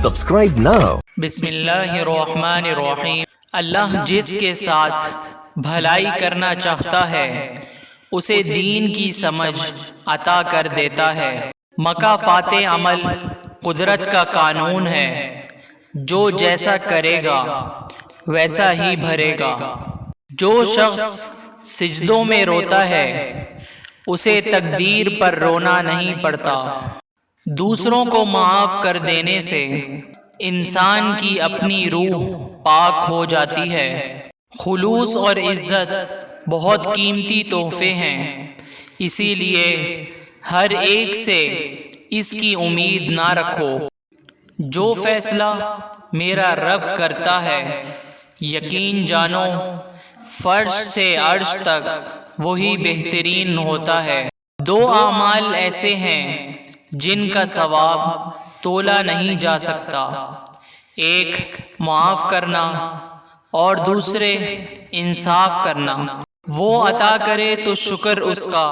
Subscribe now. بسم اللہ الرحمن الرحیم۔ اللہ جس کے ساتھ بھلائی کرنا چاہتا ہے اسے دین کی سمجھ عطا کر دیتا ہے۔ مکافات عمل قدرت کا قانون ہے، جو جیسا کرے گا ویسا ہی بھرے گا۔ جو شخص سجدوں میں روتا ہے اسے تقدیر پر رونا نہیں پڑتا۔ دوسروں کو معاف کر دینے سے انسان کی اپنی روح پاک ہو جاتی ہے۔ خلوص اور عزت بہت قیمتی تحفے ہیں، اسی لیے ہر ایک سے اس کی امید نہ رکھو۔ جو فیصلہ میرا رب کرتا ہے یقین جانو فرش سے عرش تک وہی بہترین ہوتا ہے۔ دو اعمال ایسے ہیں جن کا ثواب تولا نہیں جا سکتا، ایک معاف کرنا اور دوسرے انصاف کرنا۔ وہ عطا کرے تو شکر اس کا،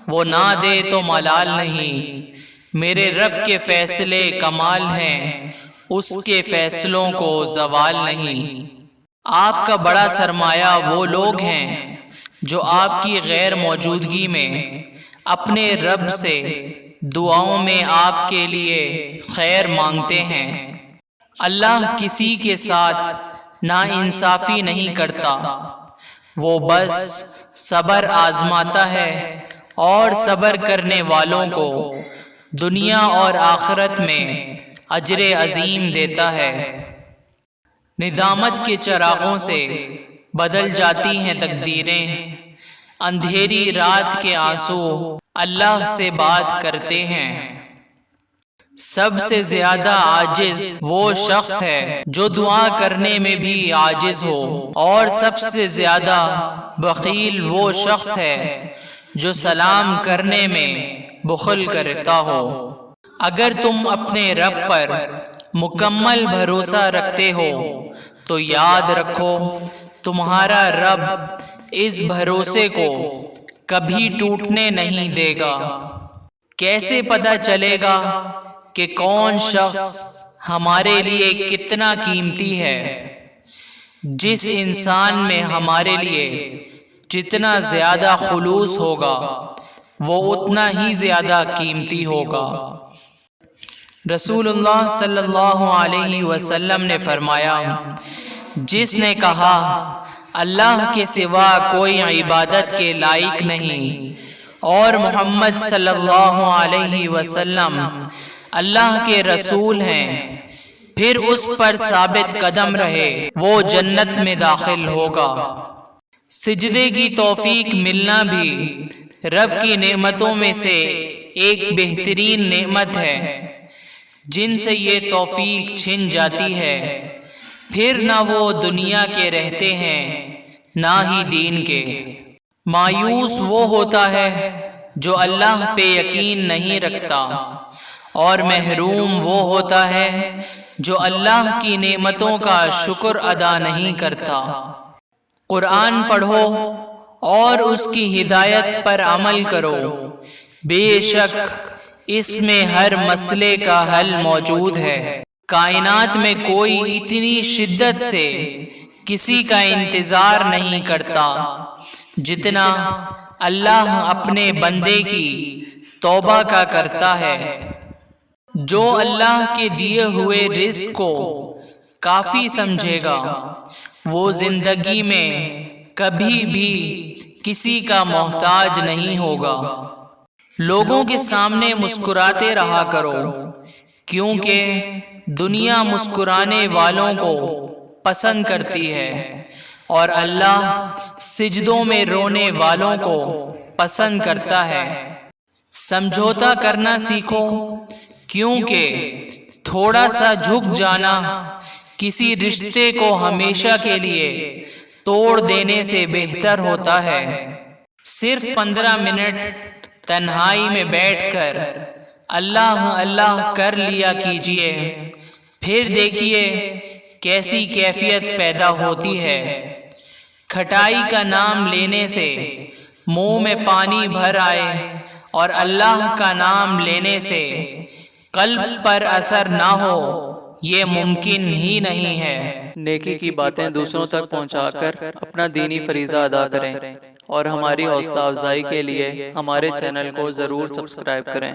وہ نہ دے تو ملال نہیں۔ میرے رب کے فیصلے کمال ہیں، اس کے فیصلوں کو زوال نہیں۔ آپ کا بڑا سرمایہ وہ لوگ ہیں جو آپ کی غیر موجودگی میں اپنے رب سے دعاؤں میں آپ کے لیے خیر مانگتے ہیں۔ اللہ کسی کے ساتھ ناانصافی نہیں کرتا، وہ بس صبر آزماتا ہے اور صبر کرنے والوں کو دنیا اور آخرت میں اجر عظیم دیتا ہے۔ ندامت کے چراغوں سے بدل جاتی ہیں تقدیریں، اندھیری رات کے آنسو اللہ سے بات کرتے ہیں۔ سب سے زیادہ عاجز وہ شخص ہے جو دعا کرنے میں بھی عاجز ہو، اور سب سے زیادہ بخیل وہ شخص ہے جو سلام کرنے میں بخل کرتا ہو۔ اگر تم اپنے رب پر مکمل بھروسہ رکھتے ہو تو یاد رکھو تمہارا رب اس بھروسے کو کبھی ٹوٹنے نہیں دے گا۔ کیسے پتہ چلے گا کہ کون شخص ہمارے لیے کتنا قیمتی ہے؟ جس انسان میں ہمارے لیے جتنا زیادہ خلوص ہوگا وہ اتنا ہی زیادہ قیمتی ہوگا۔ رسول اللہ صلی اللہ علیہ وسلم نے فرمایا، جس نے کہا اللہ کے سوا کوئی عبادت کے لائق نہیں اور محمد صلی اللہ علیہ وسلم اللہ کے رسول ہیں، پھر اس پر ثابت قدم رہے، وہ جنت میں داخل ہوگا۔ سجدے کی توفیق ملنا بھی رب کی نعمتوں میں سے ایک بہترین نعمت ہے۔ جن سے یہ توفیق چھن جاتی ہے پھر نہ وہ دنیا کے رہتے ہیں نہ ہی دین کے۔ مایوس وہ ہوتا ہے جو اللہ پہ یقین نہیں رکھتا، اور محروم وہ ہوتا ہے جو اللہ کی نعمتوں کا شکر ادا نہیں کرتا۔ قرآن پڑھو اور اس کی ہدایت پر عمل کرو، بے شک اس میں ہر مسئلے کا حل موجود ہے۔ کائنات میں کوئی اتنی شدت سے کسی کا انتظار نہیں کرتا جتنا اللہ اپنے بندے کی توبہ کا کرتا ہے۔ جو اللہ کے دیے ہوئے رزق کو کافی سمجھے گا وہ زندگی میں کبھی بھی کسی کا محتاج نہیں ہوگا۔ لوگوں کے سامنے مسکراتے رہا کرو، کیونکہ دنیا مسکرانے والوں کو پسند کرتی ہے اور اللہ سجدوں میں رونے والوں کو پسند کرتا ہے۔ سمجھوتا کرنا سیکھو، کیونکہ تھوڑا سا جھک جانا کسی رشتے کو ہمیشہ کے لیے توڑ دینے سے بہتر ہوتا ہے۔ صرف 15 منٹ تنہائی میں بیٹھ کر اللہ اللہ کر لیا کیجئے، پھر دیکھیے کیسی کیفیت پیدا ہوتی ہے۔ کھٹائی کا نام لینے سے منہ میں پانی بھر آئے اور اللہ کا نام لینے سے قلب پر اثر نہ ہو، یہ ممکن ہی نہیں ہے۔ نیکی کی باتیں دوسروں تک پہنچا کر اپنا دینی فریضہ ادا کریں، اور ہماری حوصلہ افزائی کے لیے ہمارے چینل کو ضرور سبسکرائب کریں۔